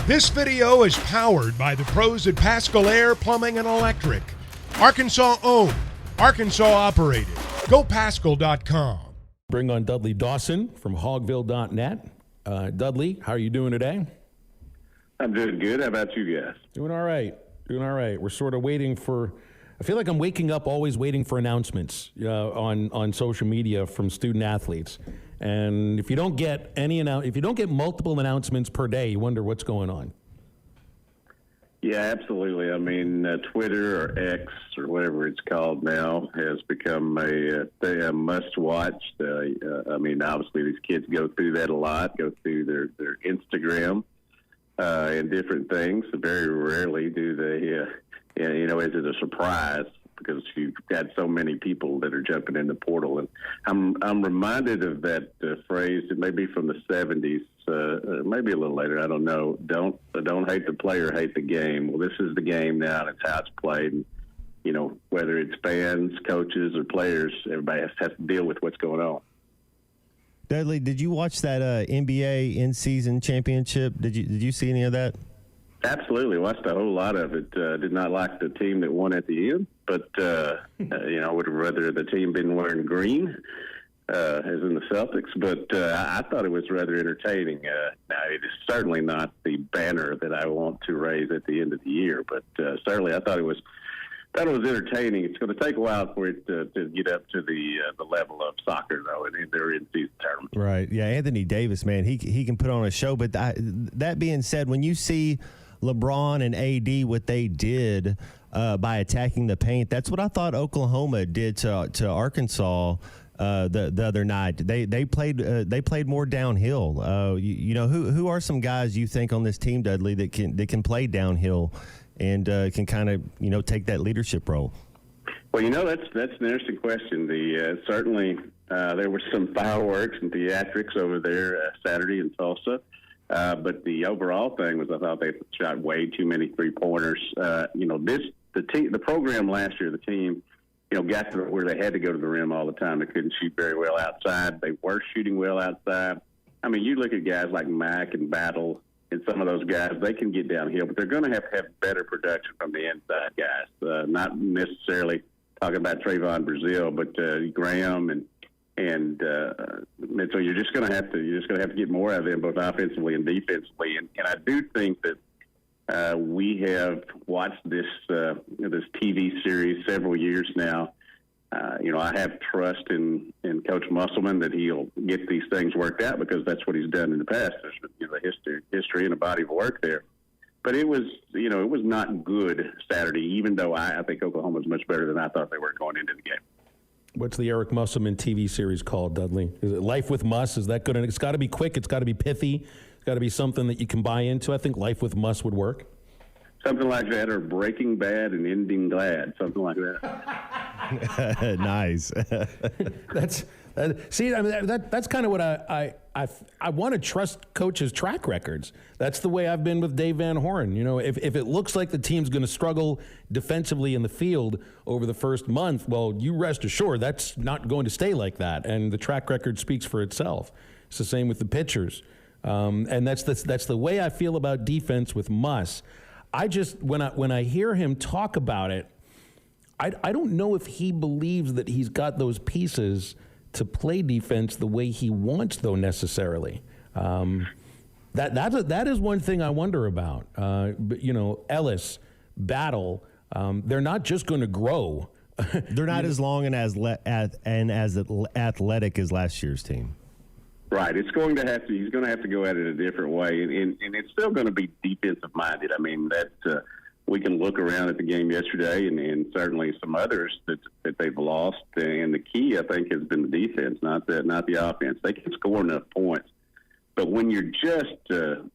This video is powered by the pros at Pascal Air Plumbing and Electric. Arkansas owned, Arkansas operated. GoPascal.com. Bring on Dudley Dawson from Hogville.net. Dudley, how are you doing today? I'm doing good. How about you guys? Doing all right. We're sort of waiting for, I feel like I'm waking up always waiting for announcements on social media from student athletes. And if you don't get multiple announcements per day, you wonder what's going on. Yeah, absolutely. I mean, Twitter or X or whatever it's called now has become a must-watch. I mean, obviously these kids go through that a lot, go through their Instagram and different things. Very rarely do they, is it a surprise? Because you've got so many people that are jumping in the portal. And I'm reminded of that phrase, it may be from the 70s, maybe a little later, I don't know. Don't hate the player, hate the game. Well, this is the game now, and it's how it's played. And, whether it's fans, coaches, or players, everybody has to deal with what's going on. Dudley, did you watch that NBA in-season championship? Did you see any of that? Absolutely. Watched a whole lot of it. Did not like the team that won at the end, but, I would have rather the team been wearing green, as in the Celtics. But I thought it was rather entertaining. Now, it is certainly not the banner that I want to raise at the end of the year, but certainly I thought it was entertaining. It's going to take a while for it to get up to the level of soccer, though, in their in-season tournament. Right. Yeah, Anthony Davis, man, he can put on a show. But that being said, when you see LeBron and AD, what they did by attacking the paint, that's what I thought Oklahoma did to Arkansas the other night. They played more downhill. Who are some guys you think on this team, Dudley, that can play downhill and can kind of take that leadership role? Well, that's an interesting question. Certainly there were some fireworks and theatrics over there Saturday in Tulsa. But the overall thing was I thought they shot way too many three-pointers. The program last year, the team, got to where they had to go to the rim all the time. They couldn't shoot very well outside. They were shooting well outside. I mean, you look at guys like Mack and Battle and some of those guys, they can get downhill, but they're going to have better production from the inside guys. Not necessarily talking about Trayvon Brazile, but Graham and so you're just going to have to get more out of them, both offensively and defensively. And I do think that we have watched this TV series several years now. I have trust in Coach Musselman that he'll get these things worked out because that's what he's done in the past. There's a history and a body of work there. But it was not good Saturday, even though I think Oklahoma was much better than I thought they were going into the game. What's the Eric Musselman TV series called, Dudley? Is it Life with Muss? Is that good? And it's got to be quick. It's got to be pithy. It's got to be something that you can buy into. I think Life with Muss would work. Something like that, or Breaking Bad and Ending Glad, something like that. Nice. That's kind of what I want to trust coaches' track records. That's the way I've been with Dave Van Horn. If it looks like the team's going to struggle defensively in the field over the first month, well, you rest assured that's not going to stay like that, and the track record speaks for itself. It's the same with the pitchers, and that's the way I feel about defense with Muss. When I hear him talk about it, I don't know if he believes that he's got those pieces to play defense the way he wants, though, necessarily. That is one thing I wonder about. But Ellis, Battle, they're not just going to grow. They're not as long and as athletic as last year's team. Right. He's going to have to go at it a different way, and it's still going to be defensive minded. I mean, that we can look around at the game yesterday and certainly some others that they've lost. And the key, I think, has been the defense, not the offense. They can score enough points, but when you're just playing,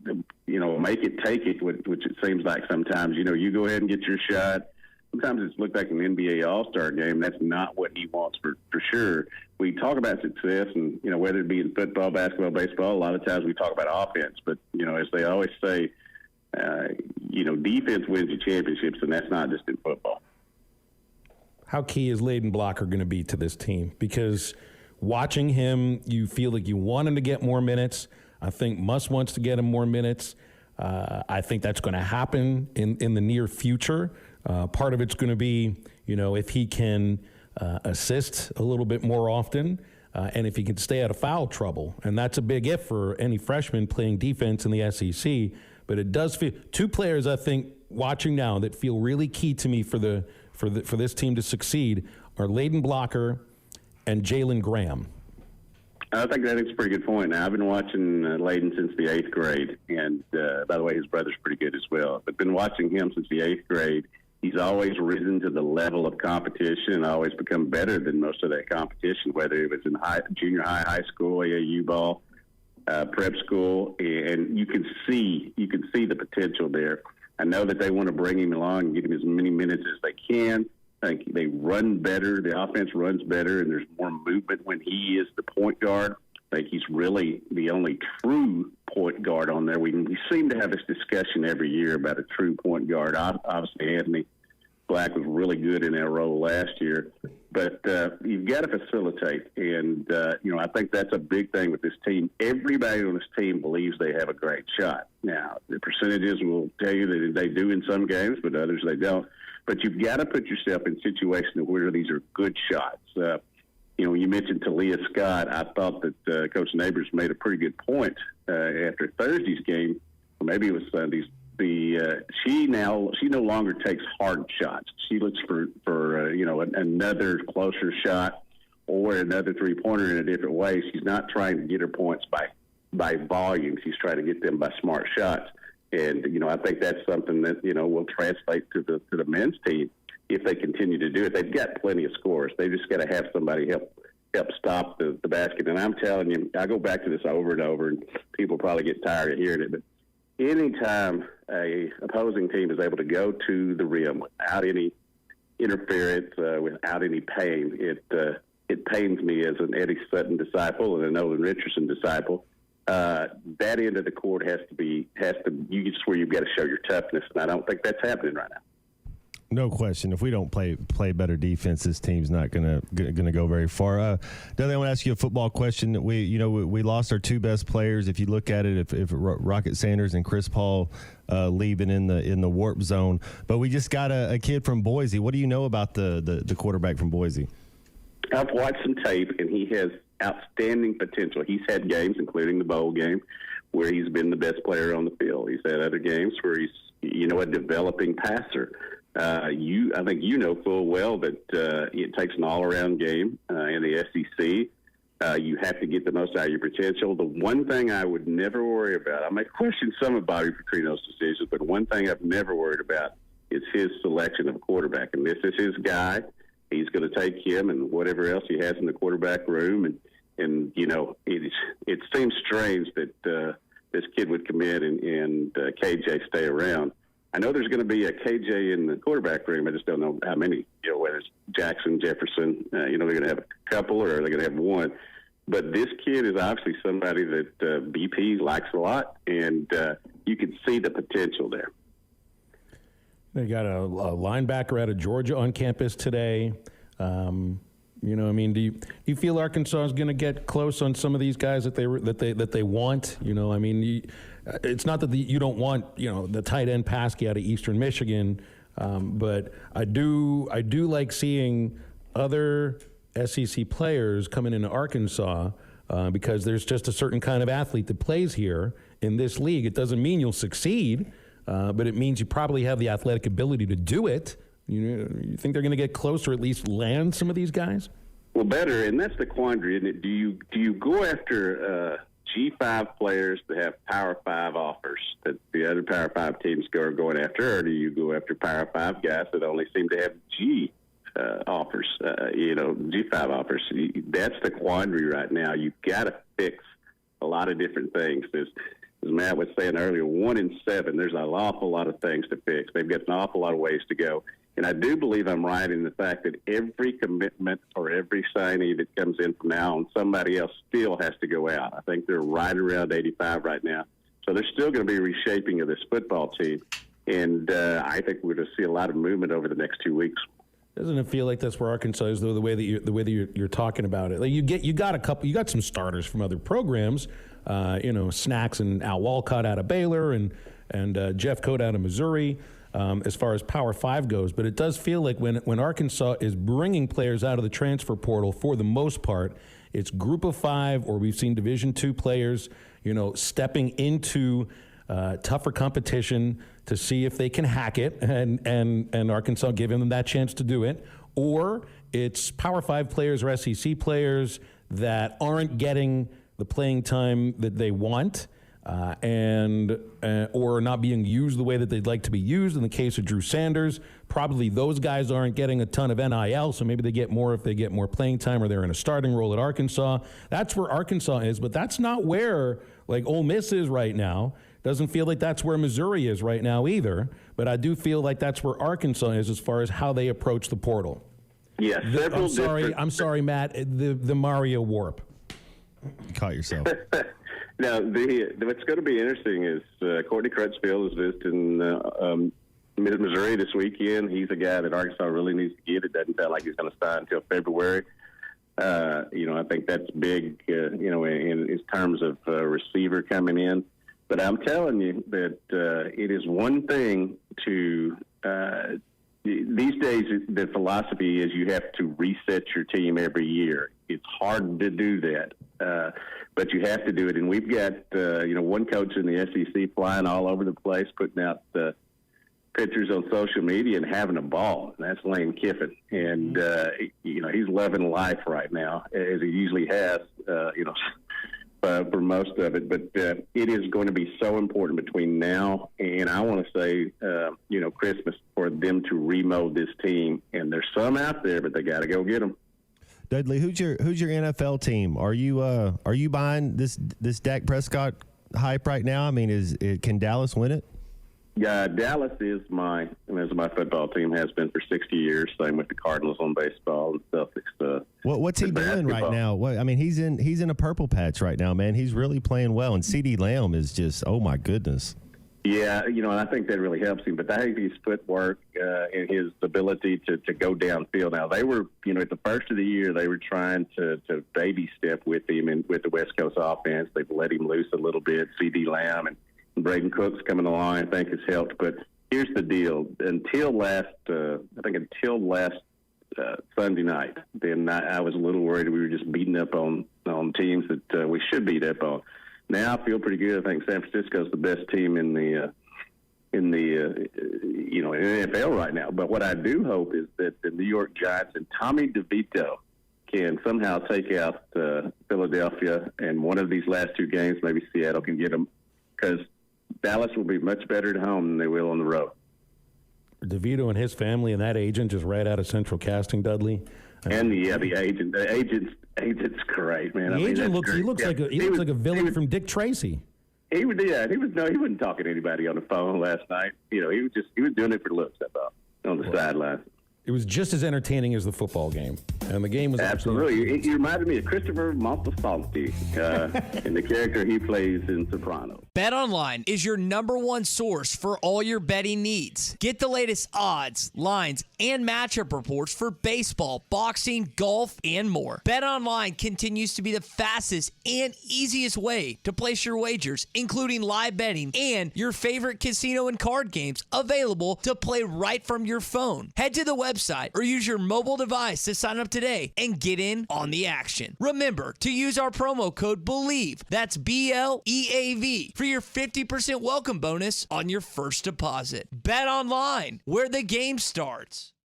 make it, take it, which it seems like sometimes, you go ahead and get your shot. Sometimes it's looked like an NBA All-Star game. That's not what he wants for sure. We talk about success, and whether it be in football, basketball, baseball. A lot of times we talk about offense, but as they always say, defense wins you championships, and that's not just in football. How key is Layden Blocker going to be to this team? Because watching him, you feel like you want him to get more minutes. I think Muss wants to get him more minutes. I think that's going to happen in the near future. Part of it's going to be, if he can assist a little bit more often, and if he can stay out of foul trouble. And that's a big if for any freshman playing defense in the SEC. But it does feel two players, I think, watching now that feel really key to me for this team to succeed are Layden Blocker and Jalen Graham. I think that is a pretty good point. Now, I've been watching Layden since the 8th grade, and by the way, his brother's pretty good as well. But been watching him since the 8th grade. He's always risen to the level of competition and always become better than most of that competition, whether it was in junior high, high school, AAU ball, prep school, and you can see the potential there. I know that they want to bring him along and get him as many minutes as they can. I think they run better. The offense runs better, and there's more movement when he is the point guard. I think he's really the only true point guard on there. We seem to have this discussion every year about a true point guard. Obviously, Anthony Black was really good in that role last year. But you've got to facilitate. And, I think that's a big thing with this team. Everybody on this team believes they have a great shot. Now, the percentages will tell you that they do in some games, but others they don't. But you've got to put yourself in situations where these are good shots. You mentioned Talia Scott. I thought that Coach Neighbors made a pretty good point after Thursday's game, or maybe it was Sunday's. She no longer takes hard shots. She looks for another closer shot or another three-pointer in a different way. She's not trying to get her points by volume. She's trying to get them by smart shots. And I think that's something that will translate to the men's team if they continue to do it. They've got plenty of scores. They just got to have somebody help stop the basket. And I'm telling you, I go back to this over and over, and people probably get tired of hearing it, but anytime a opposing team is able to go to the rim without any interference, without any pain, it pains me as an Eddie Sutton disciple and a Nolan Richardson disciple. That end of the court has to be where you've got to show your toughness, and I don't think that's happening right now. No question. If we don't play better defense, this team's not gonna go very far. Dudley, I want to ask you a football question. We lost our two best players. If you look at it, if Rocket Sanders and Chris Paul leaving in the warp zone, but we just got a kid from Boise. What do you know about the quarterback from Boise? I've watched some tape, and he has outstanding potential. He's had games, including the bowl game, where he's been the best player on the field. He's had other games where he's a developing passer. I think full well that it takes an all-around game in the SEC. You have to get the most out of your potential. The one thing I would never worry about, I may question some of Bobby Petrino's decisions, but one thing I've never worried about is his selection of a quarterback. And this is his guy. He's going to take him and whatever else he has in the quarterback room. And it seems strange that this kid would come in and KJ stay around. I know there's going to be a KJ in the quarterback room. I just don't know how many, whether it's Jackson, Jefferson, they're going to have a couple or they're going to have one. But this kid is obviously somebody that BP likes a lot, and you can see the potential there. They got a linebacker out of Georgia on campus today. Do you feel Arkansas is going to get close on some of these guys that they want? It's not that you don't want the tight end Paskey out of Eastern Michigan, but I do like seeing other SEC players coming into Arkansas because there's just a certain kind of athlete that plays here in this league. It doesn't mean you'll succeed, but it means you probably have the athletic ability to do it. You think they're going to get close or at least land some of these guys? Well, better, and that's the quandary, isn't it? Do you go after G5 players that have Power 5 offers that the other Power 5 teams are going after, or do you go after Power 5 guys that only seem to have G offers, G5 offers? That's the quandary right now. You've got to fix a lot of different things. As Matt was saying earlier, 1 in 7, there's an awful lot of things to fix. They've got an awful lot of ways to go. And I do believe I'm right in the fact that every commitment or every signee that comes in from now on, somebody else still has to go out. I think they're right around 85 right now. So there's still going to be reshaping of this football team. And I think we're going to see a lot of movement over the next 2 weeks. Doesn't it feel like that's where Arkansas is, though, the way that you're talking about it? Like you got some starters from other programs, Snacks and Al Walcott out of Baylor and Jeff Cote out of Missouri, as far as Power 5 goes. But it does feel like when Arkansas is bringing players out of the transfer portal, for the most part, it's Group of 5, or we've seen Division II players, stepping into tougher competition to see if they can hack it, and Arkansas giving them that chance to do it, or it's Power 5 players or SEC players that aren't getting the playing time that they want, or not being used the way that they'd like to be used. In the case of Drew Sanders, probably those guys aren't getting a ton of NIL, so maybe they get more if they get more playing time, or they're in a starting role at Arkansas. That's where Arkansas is, but that's not where Ole Miss is right now. Doesn't feel like that's where Missouri is right now either, but I do feel like that's where Arkansas is as far as how they approach the portal. Yeah, I'm sorry, Matt. The Mario warp. You caught yourself. Now, what's going to be interesting is Courtney Crutchfield is visiting Missouri this weekend. He's a guy that Arkansas really needs to get. It doesn't sound like he's going to sign until February. I think that's big, in terms of receiver coming in. But I'm telling you that it is one thing to these days. The philosophy is you have to reset your team every year. It's hard to do that, but you have to do it. And we've got one coach in the SEC flying all over the place, putting out pictures on social media and having a ball. And that's Lane Kiffin, and he's loving life right now, as he usually has. For most of it, but it is going to be so important between now and I want to say, Christmas, for them to remold this team. And there's some out there, but they got to go get them. Dudley, who's your NFL team? Are you buying this Dak Prescott hype right now? I mean, can Dallas win it? Yeah, Dallas is my football team, has been for 60 years. Same with the Cardinals on baseball and Celtics. What's he doing right now? He's in a purple patch right now, man. He's really playing well, and CeeDee Lamb is just, oh my goodness. Yeah, and I think that really helps him. But I think his footwork and his ability to go downfield. Now, they were, at the first of the year, they were trying to baby step with him and with the West Coast offense. They've let him loose a little bit. CeeDee Lamb and Braden Cook's coming along, I think, has helped. But here's the deal: until last Sunday night, then I was a little worried we were just beating up on teams that we should beat up on. Now I feel pretty good. I think San Francisco's the best team in the NFL right now. But what I do hope is that the New York Giants and Tommy DeVito can somehow take out Philadelphia, and one of these last two games, maybe Seattle can get them, because Dallas will be much better at home than they will on the road. DeVito and his family and that agent just right out of Central Casting, Dudley. And the agent's great, man. The agent looks like a villain from Dick Tracy. He wasn't talking to anybody on the phone last night. He was doing it for looks, I thought, on the sideline. It was just as entertaining as the football game, and the game was absolutely. He reminded me of Christopher Montesalti in the character he plays in Sopranos. BetOnline is your #1 source for all your betting needs. Get the latest odds, lines, and matchup reports for baseball, boxing, golf, and more. BetOnline continues to be the fastest and easiest way to place your wagers, including live betting and your favorite casino and card games available to play right from your phone. Head to the website or use your mobile device to sign up today and get in on the action. Remember to use our promo code BELIEVE, that's BLEAV, for your 50% welcome bonus on your first deposit. Bet online, where the game starts.